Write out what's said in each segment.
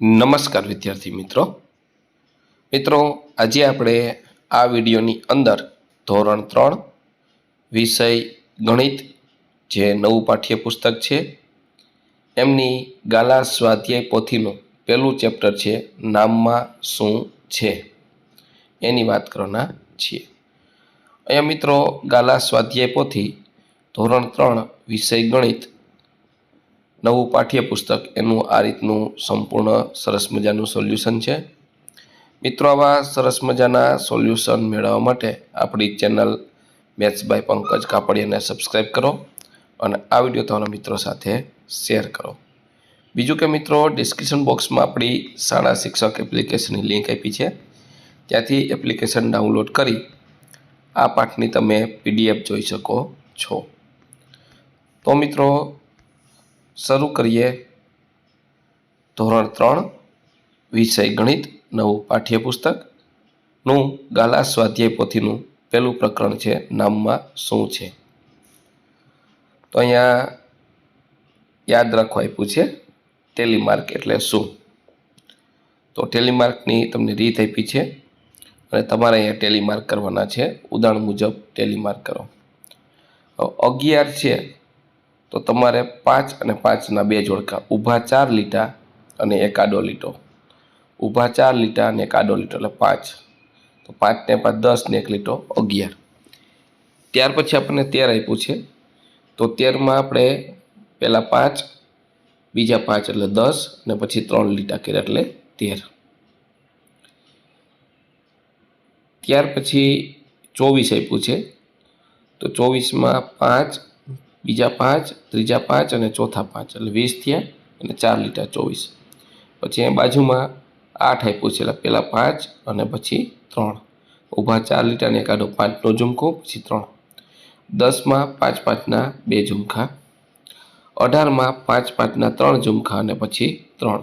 નમસ્કાર વિદ્યાર્થી મિત્રો આજે આપણે આ વિડીયોની અંદર ધોરણ 3 વિષય ગણિત જે નવું પાઠ્યપુસ્તક છે એમની ગાલા સ્વાધ્યાય પોથીનું પહેલું ચેપ્ટર છે નામમાં શું છે એની વાત કરવાના છીએ। અહીંયા મિત્રો ગાલા સ્વાધ્યાય પોથી ધોરણ 3 વિષય ગણિત નવું પાઠ્યપુસ્તક એનું આ રીતનું સંપૂર્ણ સરસ મજાનું સોલ્યુશન છે। મિત્રો આવા સરસ મજાના સોલ્યુશન મેળવવા માટે આપણી ચેનલ મેથ્સ બાય પંકજ કાપડિયાને સબસ્ક્રાઈબ કરો અને આ વિડીયો તમારા મિત્રો સાથે શેર કરો। બીજું કે મિત્રો ડિસ્ક્રિપ્શન બોક્સમાં આપણી શાળા શિક્ષક એપ્લિકેશનની લિંક આપી છે, ત્યાંથી એપ્લિકેશન ડાઉનલોડ કરી આ પાઠની તમે PDF જોઈ શકો છો। તો મિત્રો શરૂ કરીએ ધોરણ 3 વિષય ગણિત નવું પાઠ્યપુસ્તકનું ગાલા સ્વાધ્યાય પોથીનું પહેલું પ્રકરણ છે નામમાં શું છે। તો અહીંયા યાદ રાખવા આપ્યું છે ટેલીમાર્ક એટલે શું। તો ટેલીમાર્કની તમને રીત આપી છે અને તમારે અહીંયા ટેલીમાર્ક કરવાના છે। ઉદાહરણ મુજબ ટેલીમાર્ક કરો। 11 છે તો તમારે 5 અને 5ના 2 જોડકા, ઊભા 4 લીટા અને એક આડો લીટો, ઊભા 4 લીટા અને એક આડો લીટો એટલે 5, તો 5 ને 5 10 ને 1 લીટો 11। ત્યાર પછી આપણને 13 આપ્યું છે, તો 13માં આપણે પહેલાં 5, બીજા 5 એટલે 10 અને પછી 3 લીટા કર્યા એટલે 13। ત્યાર પછી 24 આપ્યું છે, તો 24માં 5, બીજા 5, ત્રીજા 5 અને ચોથા 5 એટલે 20 થયા અને 4 લીટા 24। પછી અહીં બાજુમાં 8 આપ્યું છે એટલે પહેલાં 5 અને પછી 3, ઊભા 4 લીટા અને એક આડો 5નો ઝુમખો પછી 3। 10માં 5 5ના 2 ઝુમખા, 18માં 5 5ના 3 ઝુમખા અને પછી 3,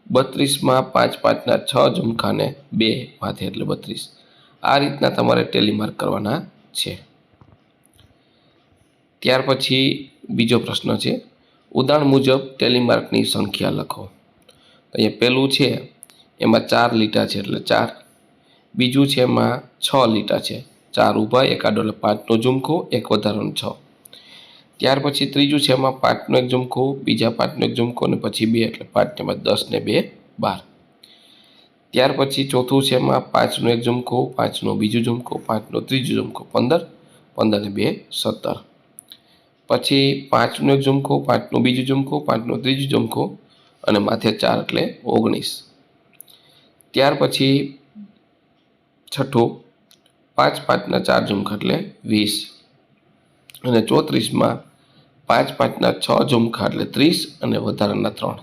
32માં 5 5ના 6 ઝુમખા અને 2 માથે એટલે 32। આ રીતના તમારે ટેલીમાર્ક કરવાના છે। ત્યાર પછી બીજો પ્રશ્ન છે ઉદાહરણ મુજબ ટેલીમાર્કની સંખ્યા લખો। અહીંયા પહેલું છે એમાં 4 લીટા છે એટલે 4, બીજું છે એમાં 6 લીટા છે, 4 ઊભા એક આડો એટલે 5નો ઝુમખો, એક વધારાનો 6। ત્યાર પછી ત્રીજું છે એમાં 5નો એક ઝુમખો, બીજા 5નો એક ઝુમખો અને પછી 2 એટલે 5 ને 10 ને 2 12। ત્યાર પછી ચોથું છે એમાં 5નો એક ઝુમખો, 5નો બીજું ઝુમખો, 5નો ત્રીજું ઝુમખો 15, 15 ને 2 17। પછી 5નો એક ઝુમખો, 5નો બીજું ઝુમખો, 5નો ત્રીજું ઝુમખો અને માથે 4 એટલે 19। ત્યાર પછી છઠ્ઠું 5 5ના 4 ઝુમખા એટલે 20 અને 34માં 5 5ના 6 ઝુમખા એટલે 30 અને વધારાના 3।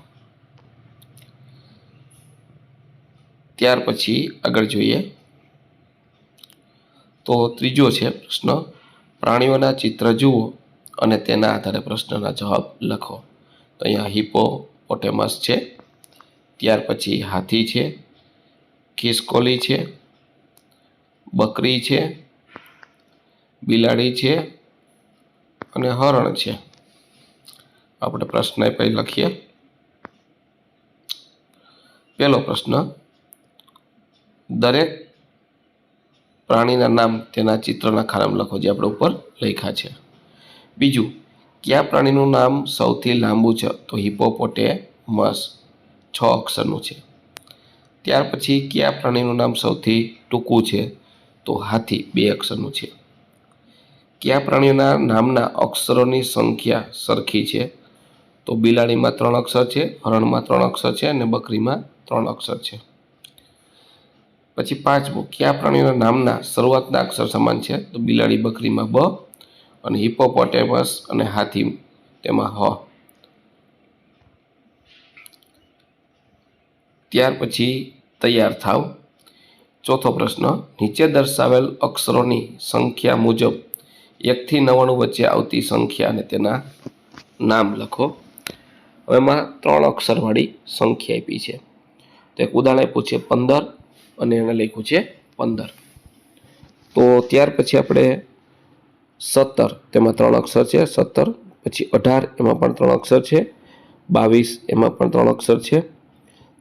ત્યાર પછી આગળ જોઈએ તો ત્રીજો છે પ્રશ્ન પ્રાણીઓના ચિત્ર જુઓ અને તેના આધારે પ્રશ્નના જવાબ લખો। તો અહીંયા હિપોપોટેમસ છે, ત્યાર પછી હાથી છે, ખિસકોલી છે, બકરી છે, બિલાડી છે અને હરણ છે। આપણે પ્રશ્ન પહેલાં લખીએ। પહેલો પ્રશ્ન દરેક પ્રાણીના નામ તેના ચિત્રના ખાનામાં લખો, જે આપણે ઉપર લખ્યા છે। બીજું કયા પ્રાણીનું નામ સૌથી લાંબુ છે, તો હિપોપોટેમસ 6 અક્ષરનું છે। ત્યાર પછી કયા પ્રાણીનું નામ સૌથી ટૂંકું છે, તો હાથી 2 અક્ષરનું છે। કયા પ્રાણીઓના નામના અક્ષરોની સંખ્યા સરખી છે, તો બિલાડીમાં 3 અક્ષર છે, હરણમાં 3 અક્ષર છે અને બકરીમાં 3 અક્ષર છે। પછી પાંચમું કયા પ્રાણીઓના નામના શરૂઆતના અક્ષર સમાન છે, તો બિલાડી બકરીમાં બ અને હિપોપોટેમસ અને હાથી તેમાં હ। ત્યાર પછી તૈયાર થાવ। ચોથો પ્રશ્ન નીચે દર્શાવેલ અક્ષરોની સંખ્યા મુજબ 1 થી 99 વચ્ચે આવતી સંખ્યા અને તેના નામ લખો। હવે એમાં 3 અક્ષરવાળી સંખ્યા આપી છે, તો એક ઉદાહરણ આપ્યું છે 15 અને એને લખ્યું છે 15। તો ત્યાર પછી આપણે 17 તેમાં 3 અક્ષર છે 17, પછી 18 એમાં પણ 3 અક્ષર છે, 22 એમાં પણ 3 અક્ષર છે,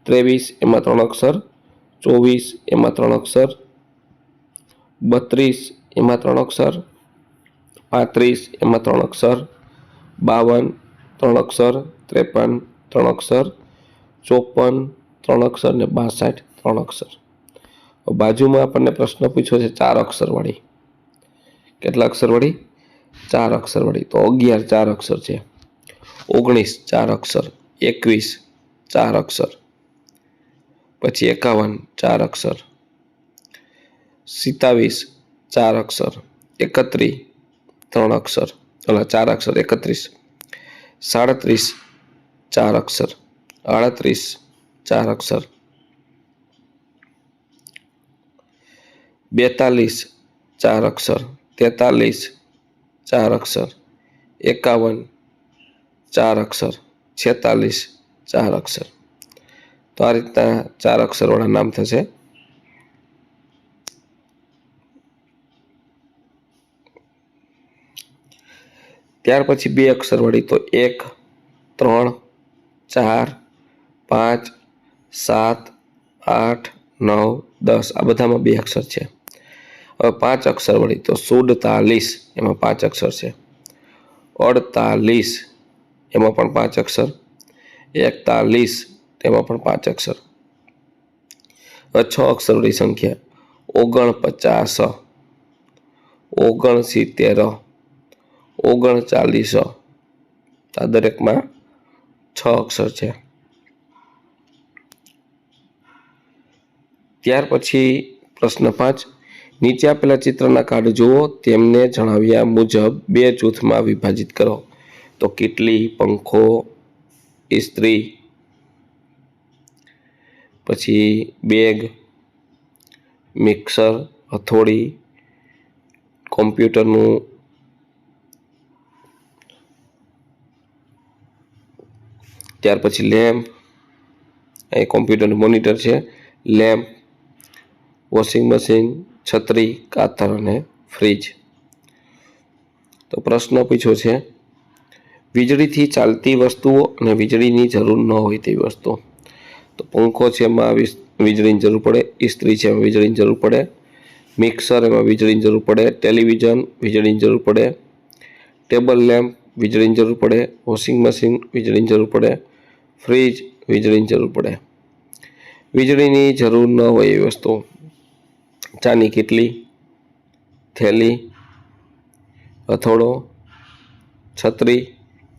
23 એમાં 3 અક્ષર, 24 એમાં 3 અક્ષર, 32 એમાં 3 અક્ષર, 35 એમાં 3 અક્ષર, 52 3 અક્ષર, 53 3 અક્ષર, 54 3 અક્ષર ને 62 3 અક્ષર. બાજુમાં આપણને પ્રશ્ન પૂછ્યો છે 4 અક્ષર વાળી. કેટલા અક્ષર વાળી? 4 અક્ષર વાળી. તો 11 4 અક્ષર છે, 19 4 અક્ષર, 21 4 અક્ષર, પછી 51 4 અક્ષર, 27 4 અક્ષર, 31 3 અક્ષર, 4 અક્ષર 31, 37 4 અક્ષર, 38 4 અક્ષર, 42 4 અક્ષર, 43 4 અક્ષર, 51 4 અક્ષર, 46 4 અક્ષર. તો આ રીતના 4 અક્ષરવાળા નામ થશે. ત્યાર પછી 2 અક્ષરવાળી, તો 1 3 4 5 7 8 9 10 આ બધામાં 2 અક્ષર છે. હવે 5 અક્ષરવાળી, તો 47 એમાં 5 અક્ષર છે, 48 એમાં પણ 5 અક્ષર, 41 તેમાં પણ 5 અક્ષર. હવે 6 અક્ષરવાળી સંખ્યા 49 69 39 આ દરેકમાં 6 અક્ષર છે. ત્યાર પછી પ્રશ્ન 5, નીચે આપેલા ચિત્રના કાર્ડ જુઓ, તેમને જણાવ્યા મુજબ 2 જૂથમાં વિભાજિત કરો. તો કીટલી, પંખો, ઇસ્ત્રી, પછી બેગ, મિક્સર, હથોડી, કોમ્પ્યુટરનું, ત્યાર પછી લેમ્પ, એ કોમ્પ્યુટરનું મોનિટર છે, લેમ્પ, વોશિંગ મશીન, છત્રી, કાતર અને ફ્રીજ. તો પ્રશ્ન પૂછ્યો છે વીજળીથી ચાલતી વસ્તુઓ અને વીજળીની જરૂર ન હોય તેવી વસ્તુઓ. તો પંખો છે એમાં વીજળીની જરૂર પડે, ઇસ્ત્રી છે એમાં વીજળીની જરૂર પડે, મિક્સર એમાં વીજળીની જરૂર પડે, ટેલિવિઝન વીજળીની જરૂર પડે, ટેબલ લેમ્પ વીજળીની જરૂર પડે, વોશિંગ મશીન વીજળીની જરૂર પડે, ફ્રીજ વીજળીની જરૂર પડે. વીજળીની જરૂર ન હોય એવી વસ્તુ, ચાની કીટલી, થેલી, હથોડો, છત્રી,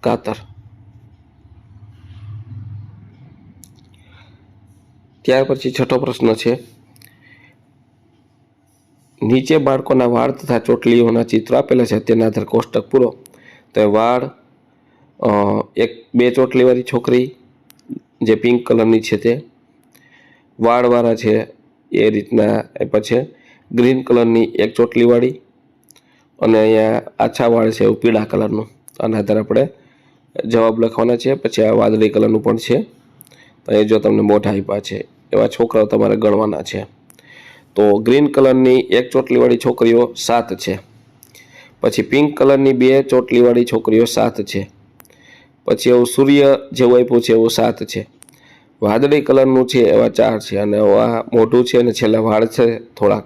કાતર. ત્યાર પછી 6થો પ્રશ્ન છે નીચે બાળકોના વાળ તથા ચોટલીઓના ચિત્રો આપેલા છે, તેના આધારે કોષ્ટક પૂરો. તો વાળ, 2 ચોટલીવાળી છોકરી જે પિંક કલરની છે તે, વાળવાળા છે એ રીતના આપ્યા છે, ગ્રીન કલરની 1 ચોટલીવાળી, અને અહીંયા આછા વાળ છે એવું પીળા કલરનું. આના આધારે આપણે જવાબ લખવાના છે. પછી આ વાદળી કલરનું પણ છે, એ જો તમને મોઢા આપ્યા છે એવા છોકરાઓ તમારે ગણવાના છે. તો ગ્રીન કલરની 1 ચોટલીવાળી છોકરીઓ 7 છે, પછી પિંક કલરની 2 ચોટલીવાળી છોકરીઓ 7 છે, પછી એવું સૂર્ય જેવું આપ્યું છે એવું 7 છે, વાદળી કલરનું છે એવા 4 છે, અને આ મોઢું છે અને છેલ્લા વાળ છે થોડાક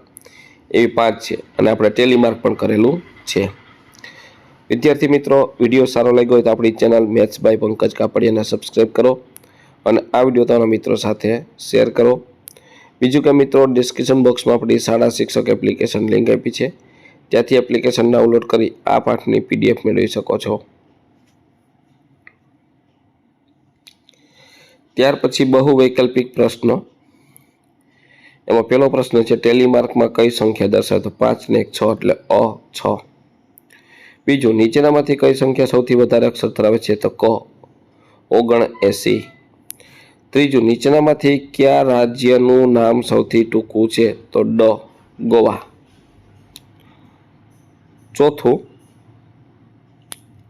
એવી 5 છે, અને આપણે ટેલીમાર્ક પણ કરેલું છે. વિદ્યાર્થી મિત્રો, વિડીયો સારો લાગ્યો હોય તો આપણી ચેનલ મેથ્સ બાય પંકજ કાપડિયાને સબસ્ક્રાઈબ કરો અને આ વિડીયો તમારા મિત્રો સાથે શેર કરો. બીજું કે મિત્રો, ડિસ્ક્રિપ્શન બોક્સમાં આપણી શાળા શિક્ષક એપ્લિકેશન લિંક આપી છે, ત્યાંથી એપ્લિકેશન ડાઉનલોડ કરી આ પાઠની PDF મેળવી શકો છો. ત્યાર પછી બહુ વૈકલ્પિક પ્રશ્નો. એમાં પહેલો પ્રશ્ન છે ટેલીમાર્કમાં કઈ સંખ્યા દર્શાવે? તો 5 ને 1 6 એટલે અ6. બીજું, નીચેનામાંથી કઈ સંખ્યા સૌથી વધારે અક્ષર ધરાવે છે? તો ક 79. ત્રીજું, નીચેનામાંથી કયા રાજ્યનું નામ સૌથી ટૂંકું છે? તો ડ ગોવા. ચોથું,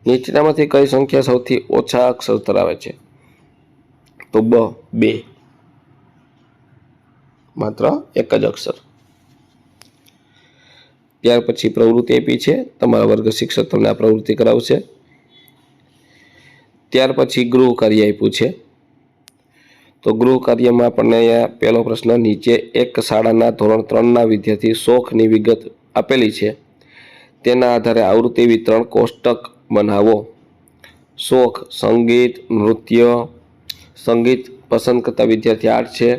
નીચેનામાંથી કઈ સંખ્યા સૌથી ઓછા અક્ષર ધરાવે છે? તો 2, માત્ર 1 જ અક્ષર. ત્યાર પછી પ્રવૃત્તિ આપી છે, તમારા વર્ગ શિક્ષક તમને આ પ્રવૃત્તિ કરાવશે. ત્યાર પછી ગૃહ કાર્ય આપ્યું છે, તો ગૃહ કાર્યમાં આપણને અહીંયા પહેલો પ્રશ્ન, નીચે એક શાળાના ધોરણ 3ના વિદ્યાર્થી શોખની વિગત આપેલી છે, તેના આધારે આવૃત્તિ વિતરણ કોષ્ટક બનાવો. શોખ સંગીત, નૃત્ય. સંગીત પસંદ કરતા વિદ્યાર્થી 8 છે,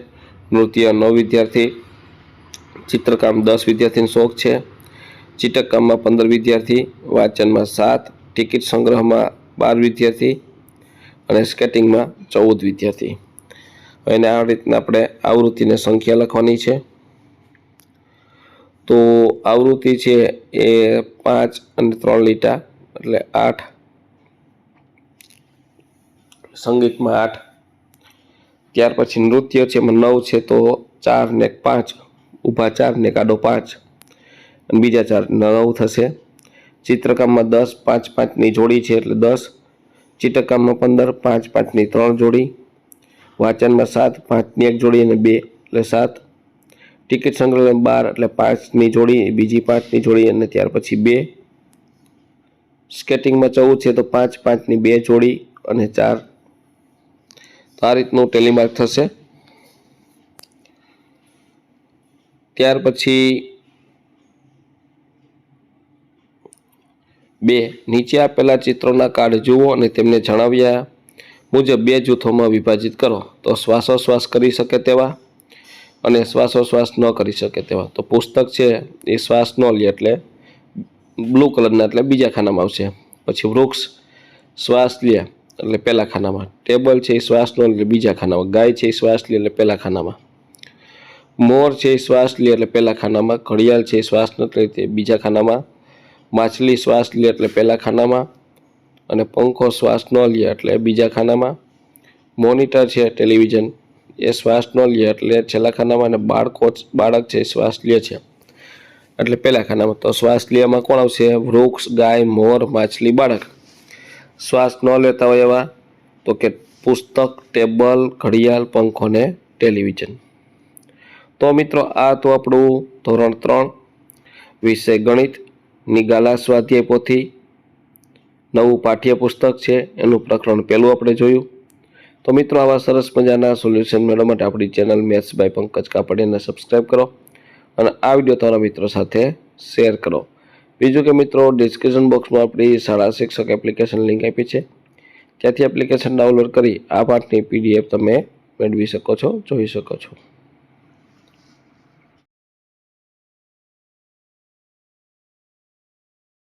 નૃત્ય 9 વિદ્યાર્થી, ચિત્રકામ 10 વિદ્યાર્થીનો શોખ છે, ચિત્રકામમાં 15 વિદ્યાર્થી, વાંચનમાં 7, ટિકિટ સંગ્રહમાં 12 વિદ્યાર્થી અને સ્કેટિંગમાં 14 વિદ્યાર્થી. અને આ રીતના આપણે આવૃત્તિને સંખ્યા લખવાની છે. તો આવૃત્તિ છે એ 5 અને 3 લીટા એટલે 8, સંગીતમાં 8, ત્યાર પછી નૃત્ય છે એમાં 9 છે, તો 4 ને 5 ઊભા 4 ને કાઢો 5 અને બીજા 4 9 થશે. ચિત્રકામમાં 10 5 5ની જોડી છે એટલે 10, ચિત્રકામમાં 15 5 5ની 3 જોડી, વાંચનમાં 7 5ની 1 જોડી અને 2 એટલે 7, ટિકિટ સંગ્રહ 12 એટલે 5ની જોડી, બીજી 5ની જોડી અને ત્યાર પછી 2, સ્કેટિંગમાં 14 છે તો 5 5ની 2 જોડી અને 4. તો આ રીતનું ટેલીમાર્ક થશે. ત્યાર પછી 2, નીચે આપેલા ચિત્રોના કાર્ડ જુઓ અને તેમને જણાવ્યા મુજબ 2 જૂથોમાં વિભાજિત કરો. તો શ્વાસોશ્વાસ કરી શકે તેવા અને શ્વાસોશ્વાસ ન કરી શકે તેવા. તો પુસ્તક છે એ શ્વાસ ન લે એટલે બ્લુ કલરના એટલે બીજા ખાનામાં આવશે. પછી વૃક્ષ શ્વાસ લે એટલે પહેલા ખાનામાં, ટેબલ છે એ શ્વાસ ન લે એટલે બીજા ખાનામાં, ગાય છે એ શ્વાસ લે એટલે પહેલા ખાનામાં, મોર છે એ શ્વાસ લે એટલે પહેલા ખાનામાં, ઘડિયાળ છે એ શ્વાસ ન લે તે બીજા ખાનામાં, માછલી શ્વાસ લે એટલે પહેલા ખાનામાં અને પંખો શ્વાસ ન લે એટલે બીજા ખાનામાં, મોનિટર છે ટેલિવિઝન એ શ્વાસ ન લે એટલે છેલ્લા ખાનામાં અને બાળક છે એ શ્વાસ લે છે એટલે પહેલા ખાનામાં. તો શ્વાસ લેવામાં કોણ આવશે? વૃક્ષ, ગાય, મોર, માછલી, બાળક. શ્વાસ ન લેતા હોય એવા તો કે પુસ્તક, ટેબલ, ઘડિયાળ, પંખો ને ટેલિવિઝન. તો મિત્રો આ તો આપણું ધોરણ 3 વિષય ગણિત નિગાલા સ્વાધ્યાય પોથી નવું પાઠ્યપુસ્તક છે એનું પ્રકરણ પહેલું આપણે જોયું. તો મિત્રો આવા સરસ મજાના સોલ્યુશન મેળવવા માટે આપણી ચેનલ મેથ્સ બાય પંકજ કાપડિયાને સબસ્ક્રાઈબ કરો અને આ વિડીયો તમારા મિત્રો સાથે શેર કરો. બીજું કે મિત્રો ડિસ્ક્રિપ્શન બોક્સમાં આપણી શાળા શિક્ષક એપ્લિકેશન લિંક આપી છે, ત્યાંથી એપ્લિકેશન ડાઉનલોડ કરી આ પાઠની PDF તમે મેળવી શકો છો, જોઈ શકો છો.